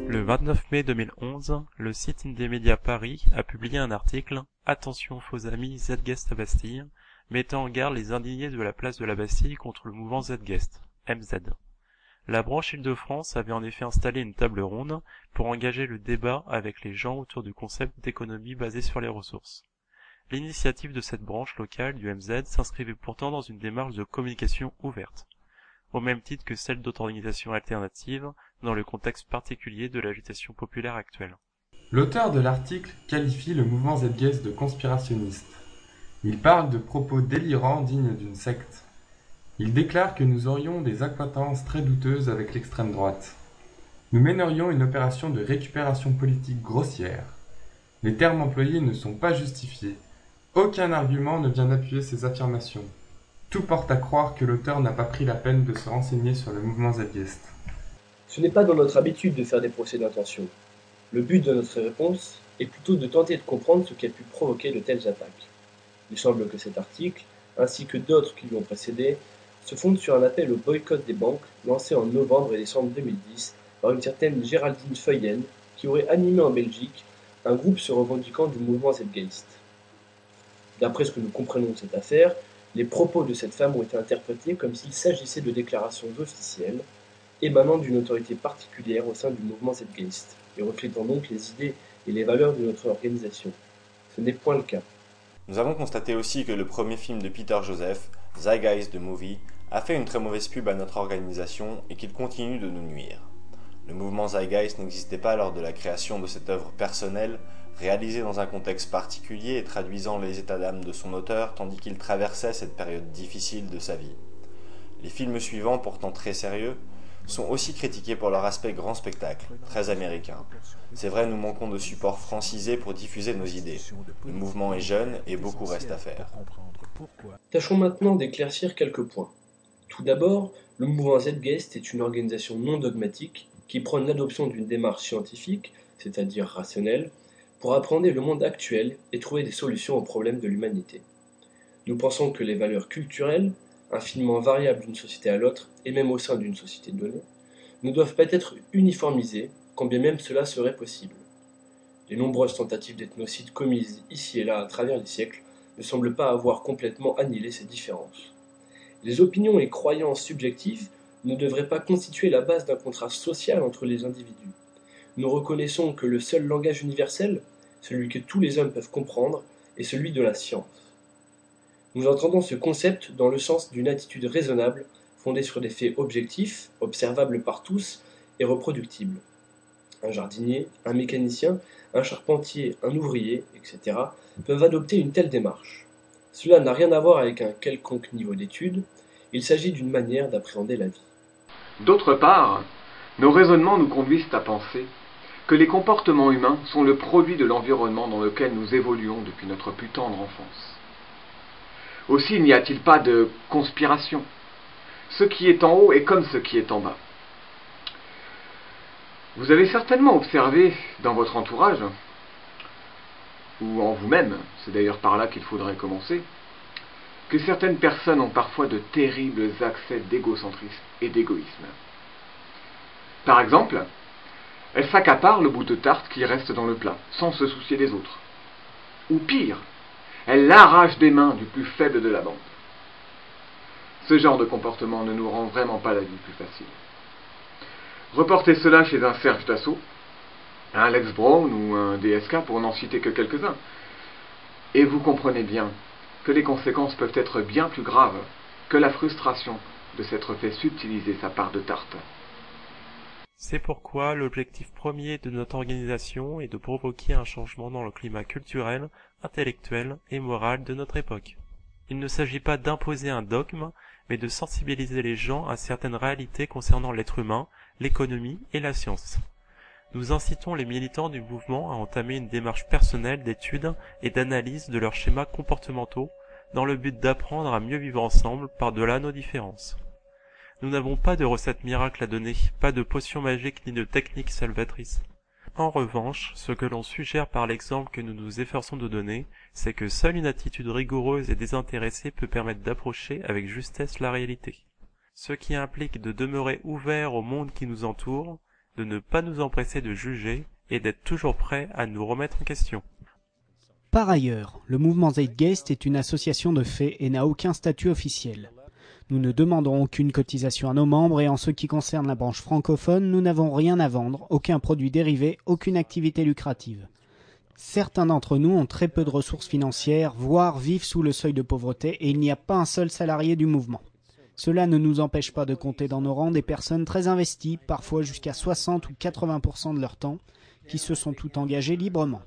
Le 29 mai 2011, le site Indymedia Paris a publié un article « Attention faux amis Zguest à Bastille » mettant en garde les indignés de la place de la Bastille contre le mouvement Zguest, MZ. La branche Île-de-France avait en effet installé une table ronde pour engager le débat avec les gens autour du concept d'économie basée sur les ressources. L'initiative de cette branche locale du MZ s'inscrivait pourtant dans une démarche de communication ouverte, au même titre que celle d'autres organisations alternatives dans le contexte particulier de l'agitation populaire actuelle. L'auteur de l'article qualifie le mouvement Zguest de conspirationniste. Il parle de propos délirants dignes d'une secte. Il déclare que nous aurions des acquaintances très douteuses avec l'extrême droite. Nous mènerions une opération de récupération politique grossière. Les termes employés ne sont pas justifiés. Aucun argument ne vient appuyer ces affirmations. Tout porte à croire que l'auteur n'a pas pris la peine de se renseigner sur le mouvement Zguest. Ce n'est pas dans notre habitude de faire des procès d'intention. Le but de notre réponse est plutôt de tenter de comprendre ce qui a pu provoquer de telles attaques. Il semble que cet article, ainsi que d'autres qui l'ont précédé, se fonde sur un appel au boycott des banques lancé en novembre et décembre 2010 par une certaine Géraldine Feuyen qui aurait animé en Belgique un groupe se revendiquant du mouvement Zguest. D'après ce que nous comprenons de cette affaire, les propos de cette femme ont été interprétés comme s'il s'agissait de déclarations officielles émanant d'une autorité particulière au sein du mouvement Zguest et reflétant donc les idées et les valeurs de notre organisation. Ce n'est point le cas. Nous avons constaté aussi que le premier film de Peter Joseph, Zeitgeist the Movie, a fait une très mauvaise pub à notre organisation et qu'il continue de nous nuire. Le mouvement Zeitgeist n'existait pas lors de la création de cette œuvre personnelle, réalisée dans un contexte particulier et traduisant les états d'âme de son auteur tandis qu'il traversait cette période difficile de sa vie. Les films suivants, pourtant très sérieux, sont aussi critiqués pour leur aspect grand spectacle, très américain. C'est vrai, nous manquons de support francisé pour diffuser nos idées. Le mouvement est jeune et beaucoup reste à faire. Tâchons maintenant d'éclaircir quelques points. Tout d'abord, le mouvement Zguest est une organisation non dogmatique qui prône l'adoption d'une démarche scientifique, c'est-à-dire rationnelle, pour appréhender le monde actuel et trouver des solutions aux problèmes de l'humanité. Nous pensons que les valeurs culturelles, infiniment variables d'une société à l'autre, et même au sein d'une société donnée, ne doivent pas être uniformisées, quand bien même cela serait possible. Les nombreuses tentatives d'ethnocide commises ici et là à travers les siècles ne semblent pas avoir complètement annihilé ces différences. Les opinions et croyances subjectives ne devraient pas constituer la base d'un contrat social entre les individus. Nous reconnaissons que le seul langage universel, celui que tous les hommes peuvent comprendre, est celui de la science. Nous entendons ce concept dans le sens d'une attitude raisonnable, fondée sur des faits objectifs, observables par tous et reproductibles. Un jardinier, un mécanicien, un charpentier, un ouvrier, etc. peuvent adopter une telle démarche. Cela n'a rien à voir avec un quelconque niveau d'étude, il s'agit d'une manière d'appréhender la vie. D'autre part, nos raisonnements nous conduisent à penser que les comportements humains sont le produit de l'environnement dans lequel nous évoluons depuis notre plus tendre enfance. Aussi n'y a-t-il pas de conspiration. Ce qui est en haut est comme ce qui est en bas. Vous avez certainement observé dans votre entourage, ou en vous-même, c'est d'ailleurs par là qu'il faudrait commencer, que certaines personnes ont parfois de terribles accès d'égocentrisme et d'égoïsme. Par exemple, elles s'accaparent le bout de tarte qui reste dans le plat, sans se soucier des autres. Ou pire, elles l'arrachent des mains du plus faible de la bande. Ce genre de comportement ne nous rend vraiment pas la vie plus facile. Reportez cela chez un Serge Dassault, un Alex Brown ou un DSK pour n'en citer que quelques-uns, et vous comprenez bien que les conséquences peuvent être bien plus graves que la frustration de s'être fait subtiliser sa part de tarte. C'est pourquoi l'objectif premier de notre organisation est de provoquer un changement dans le climat culturel, intellectuel et moral de notre époque. Il ne s'agit pas d'imposer un dogme, mais de sensibiliser les gens à certaines réalités concernant l'être humain, l'économie et la science. Nous incitons les militants du mouvement à entamer une démarche personnelle d'étude et d'analyse de leurs schémas comportementaux dans le but d'apprendre à mieux vivre ensemble par-delà nos différences. Nous n'avons pas de recette miracle à donner, pas de potion magique ni de technique salvatrice. En revanche, ce que l'on suggère par l'exemple que nous nous efforçons de donner, c'est que seule une attitude rigoureuse et désintéressée peut permettre d'approcher avec justesse la réalité. Ce qui implique de demeurer ouvert au monde qui nous entoure, de ne pas nous empresser de juger et d'être toujours prêt à nous remettre en question. Par ailleurs, le mouvement Zeitgeist est une association de fait et n'a aucun statut officiel. Nous ne demandons aucune cotisation à nos membres et en ce qui concerne la branche francophone, nous n'avons rien à vendre, aucun produit dérivé, aucune activité lucrative. Certains d'entre nous ont très peu de ressources financières, voire vivent sous le seuil de pauvreté et il n'y a pas un seul salarié du mouvement. Cela ne nous empêche pas de compter dans nos rangs des personnes très investies, parfois jusqu'à 60 ou 80% de leur temps, qui se sont toutes engagées librement.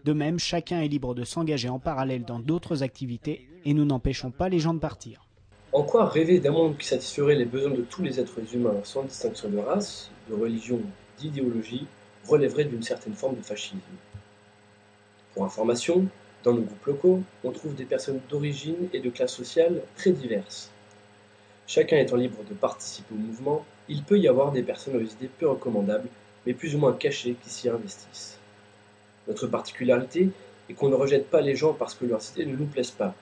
De même, chacun est libre de s'engager en parallèle dans d'autres activités et nous n'empêchons pas les gens de partir. En quoi rêver d'un monde qui satisferait les besoins de tous les êtres humains sans distinction de race, de religion, d'idéologie, relèverait d'une certaine forme de fascisme. Pour information, dans nos groupes locaux, on trouve des personnes d'origine et de classe sociale très diverses. Chacun étant libre de participer au mouvement, il peut y avoir des personnes aux idées peu recommandables, mais plus ou moins cachées qui s'y investissent. Notre particularité est qu'on ne rejette pas les gens parce que leurs idées ne nous plaisent pas.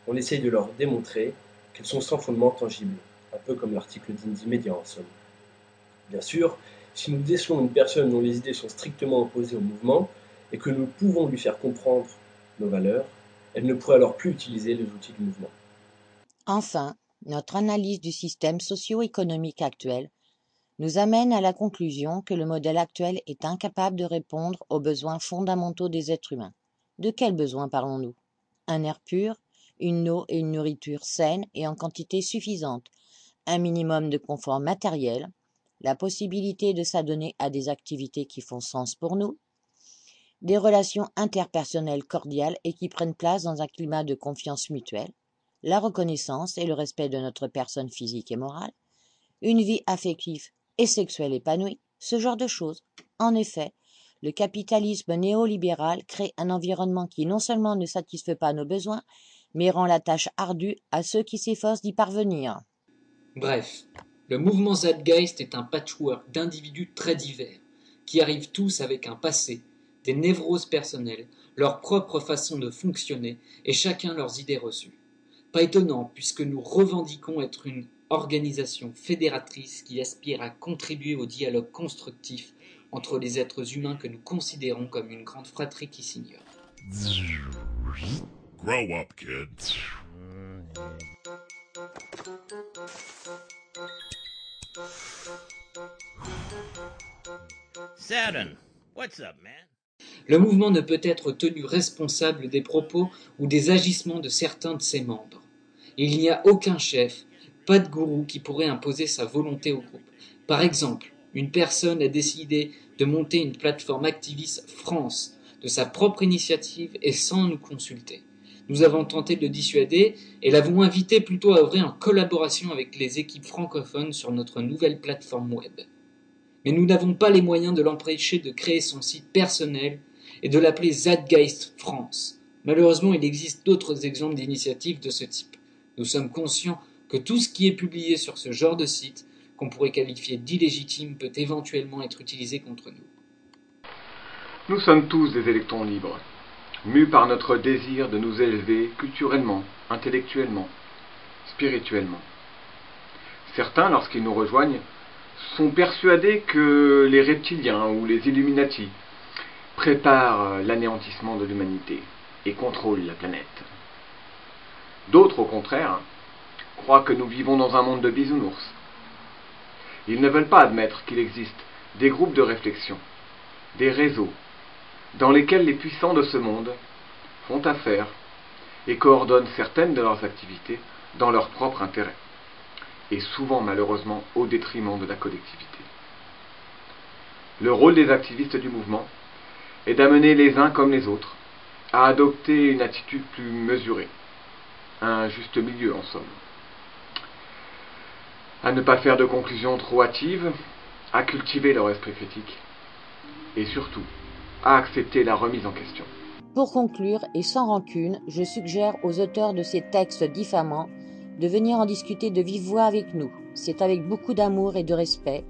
On essaye de leur démontrer qu'elles sont sans fondement tangible, un peu comme l'article d'Indie Media en somme. Bien sûr, si nous décelons une personne dont les idées sont strictement opposées au mouvement et que nous pouvons lui faire comprendre nos valeurs, elle ne pourrait alors plus utiliser les outils du mouvement. Enfin, notre analyse du système socio-économique actuel nous amène à la conclusion que le modèle actuel est incapable de répondre aux besoins fondamentaux des êtres humains. De quels besoins parlons-nous? Un air pur, une eau et une nourriture saines et en quantité suffisante, un minimum de confort matériel, la possibilité de s'adonner à des activités qui font sens pour nous, des relations interpersonnelles cordiales et qui prennent place dans un climat de confiance mutuelle, la reconnaissance et le respect de notre personne physique et morale, une vie affective et sexuelle épanouie, ce genre de choses. En effet, le capitalisme néolibéral crée un environnement qui non seulement ne satisfait pas nos besoins, mais rend la tâche ardue à ceux qui s'efforcent d'y parvenir. Bref, le mouvement Zeitgeist est un patchwork d'individus très divers, qui arrivent tous avec un passé, des névroses personnelles, leur propre façon de fonctionner et chacun leurs idées reçues. Pas étonnant puisque nous revendiquons être une organisation fédératrice qui aspire à contribuer au dialogue constructif entre les êtres humains que nous considérons comme une grande fratrie qui s'ignore. Grow up, kid. Saturn, what's up, man? Le mouvement ne peut être tenu responsable des propos ou des agissements de certains de ses membres. Il n'y a aucun chef, pas de gourou qui pourrait imposer sa volonté au groupe. Par exemple, une personne a décidé de monter une plateforme activiste France de sa propre initiative et sans nous consulter. Nous avons tenté de le dissuader et l'avons invité plutôt à œuvrer en collaboration avec les équipes francophones sur notre nouvelle plateforme web. Mais nous n'avons pas les moyens de l'empêcher de créer son site personnel et de l'appeler Zeitgeist France. Malheureusement, il existe d'autres exemples d'initiatives de ce type. Nous sommes conscients que tout ce qui est publié sur ce genre de site, qu'on pourrait qualifier d'illégitime, peut éventuellement être utilisé contre nous. Nous sommes tous des électrons libres, mus par notre désir de nous élever culturellement, intellectuellement, spirituellement. Certains, lorsqu'ils nous rejoignent, sont persuadés que les reptiliens ou les Illuminati préparent l'anéantissement de l'humanité et contrôlent la planète. D'autres, au contraire, croient que nous vivons dans un monde de bisounours. Ils ne veulent pas admettre qu'il existe des groupes de réflexion, des réseaux, dans lesquels les puissants de ce monde font affaire et coordonnent certaines de leurs activités dans leur propre intérêt, et souvent malheureusement au détriment de la collectivité. Le rôle des activistes du mouvement est d'amener les uns comme les autres à adopter une attitude plus mesurée, un juste milieu en somme, à ne pas faire de conclusions trop hâtives, à cultiver leur esprit critique, et surtout à accepter la remise en question. Pour conclure, et sans rancune, je suggère aux auteurs de ces textes diffamants de venir en discuter de vive voix avec nous. C'est avec beaucoup d'amour et de respect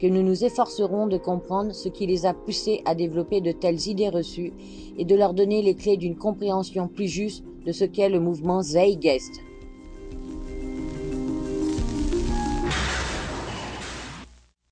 que nous nous efforcerons de comprendre ce qui les a poussés à développer de telles idées reçues et de leur donner les clés d'une compréhension plus juste de ce qu'est le mouvement Zeitgeist.